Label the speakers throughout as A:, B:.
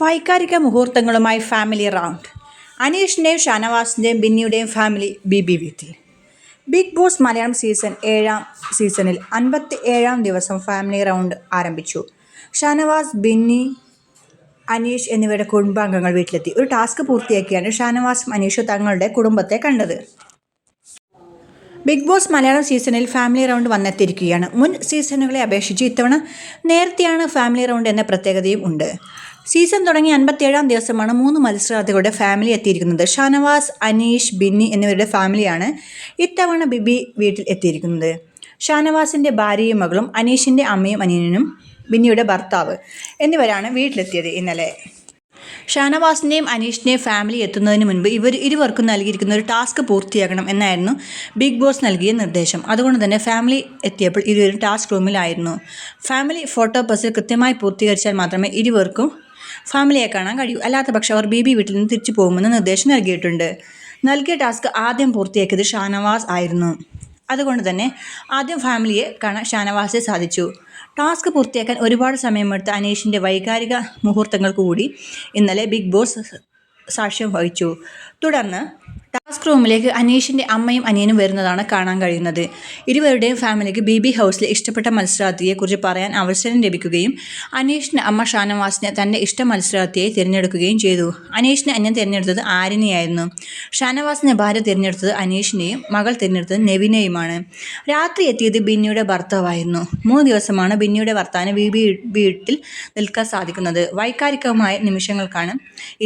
A: വൈകാരിക മുഹൂർത്തങ്ങളുമായി family round. അനീഷിൻ്റെയും ഷാനവാസിൻ്റെയും ബിന്നിയുടെയും ഫാമിലി ബിബി വീട്ടിൽ. ബിഗ് ബോസ് മലയാളം സീസണിൽ 57-ാം ദിവസം ഫാമിലി റൗണ്ട് ആരംഭിച്ചു. ഷാനവാസ്, ബിന്നി, അനീഷ് എന്നിവരുടെ കുടുംബാംഗങ്ങൾ വീട്ടിലെത്തി. ഒരു ടാസ്ക് പൂർത്തിയാക്കിയാണ് ഷാനവാസും അനീഷും തങ്ങളുടെ കുടുംബത്തെ കണ്ടത്. ബിഗ് ബോസ് മലയാളം സീസണിൽ ഫാമിലി റൗണ്ട് വന്നെത്തിയിരിക്കുകയാണ്. മുൻ സീസണുകളെ അപേക്ഷിച്ച് ഇത്തവണ നേരത്തെയാണ് ഫാമിലി റൗണ്ട് എന്ന പ്രത്യേകതയും ഉണ്ട്. സീസൺ തുടങ്ങി 57-ാം ദിവസമാണ് 3 മത്സരാർത്ഥികളുടെ ഫാമിലി എത്തിയിരിക്കുന്നത്. ഷാനവാസ്, അനീഷ്, ബിന്നി എന്നിവരുടെ ഫാമിലിയാണ് ഇത്തവണ ബിബി വീട്ടിൽ എത്തിയിരിക്കുന്നത്. ഷാനവാസിൻ്റെ ഭാര്യയും മകളും, അനീഷിൻ്റെ അമ്മയും അനിയനും, ബിന്നിയുടെ ഭർത്താവ് എന്നിവരാണ് വീട്ടിലെത്തിയത് ഇന്നലെ. ഷാനവാസിൻ്റെയും അനീഷിൻ്റെയും ഫാമിലി എത്തുന്നതിന് മുൻപ് ഇരുവർക്കും നൽകിയിരിക്കുന്ന ഒരു ടാസ്ക് പൂർത്തിയാക്കണം എന്നായിരുന്നു ബിഗ് ബോസ് നൽകിയ നിർദ്ദേശം. അതുകൊണ്ട് തന്നെ ഫാമിലി എത്തിയപ്പോൾ ഇരുവരും ടാസ്ക് റൂമിലായിരുന്നു. ഫാമിലി ഫോട്ടോ പസിൽ കൃത്യമായി പൂർത്തീകരിച്ചാൽ മാത്രമേ ഇരുവർക്കും ഫാമിലിയെ കാണാൻ കഴിയൂ. അല്ലാത്ത പക്ഷം അവർ ബിബി വീട്ടിൽ നിന്ന് തിരിച്ചു പോകുമെന്ന് നിർദ്ദേശം നൽകിയിട്ടുണ്ട്. നൽകിയ ടാസ്ക് ആദ്യം പൂർത്തിയാക്കിയത് ഷാനവാസ് ആയിരുന്നു. അതുകൊണ്ട് തന്നെ ആദ്യം ഫാമിലിയെ കാണാൻ ഷാനവാസിന് സാധിച്ചു. ടാസ്ക് പൂർത്തിയാക്കാൻ ഒരുപാട് സമയമെടുത്ത അനീഷിൻ്റെ വൈകാരിക മുഹൂർത്തങ്ങൾക്ക് കൂടി ഇന്നലെ ബിഗ് ബോസ് സാക്ഷ്യം വഹിച്ചു. തുടർന്ന് ടാസ്ക് റൂമിലേക്ക് അനീഷിൻ്റെ അമ്മയും അനിയനും വരുന്നതാണ് കാണാൻ കഴിയുന്നത്. ഇരുവരുടെയും ഫാമിലിക്ക് ബിബി ഹൗസിലെ ഇഷ്ടപ്പെട്ട മത്സരാർത്ഥിയെക്കുറിച്ച് പറയാൻ അവസരം ലഭിക്കുകയും അനീഷിൻ്റെ അമ്മ ഷാനവാസിനെ തൻ്റെ ഇഷ്ട മത്സരാർത്ഥിയെ തിരഞ്ഞെടുക്കുകയും ചെയ്തു. അനീഷിനെ അന്യൻ തിരഞ്ഞെടുത്തത് ആര്യനെയായിരുന്നു. ഷാനവാസിനെ ഭാര്യ തിരഞ്ഞെടുത്തത് അനീഷിനെയും മകൾ തിരഞ്ഞെടുത്തത് നെവിനെയുമാണ്. രാത്രി എത്തിയത് ബിന്നിയുടെ ഭർത്താവായിരുന്നു. 3 ദിവസമാണ് ബിന്നിയുടെ ഭർത്താവിന് ബിബി വീട്ടിൽ നിൽക്കാൻ സാധിക്കുന്നത്. വൈകാരികമായ നിമിഷങ്ങൾക്കാണ്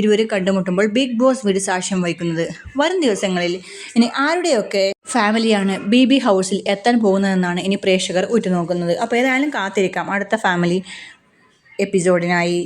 A: ഇരുവരും കണ്ടുമുട്ടുമ്പോൾ ബിഗ് ബോസ് വീട് സാക്ഷ്യം വഹിക്കുന്നത്. വരും ദിവസങ്ങളിൽ ഇനി ആരുടെയൊക്കെ ഫാമിലിയാണ് ബിബി ഹൗസിൽ എത്താൻ പോകുന്നതെന്നാണ് ഇനി പ്രേക്ഷകർ ഉറ്റുനോക്കുന്നത്. അപ്പോൾ ഏതായാലും കാത്തിരിക്കാം അടുത്ത ഫാമിലി എപ്പിസോഡിനായി.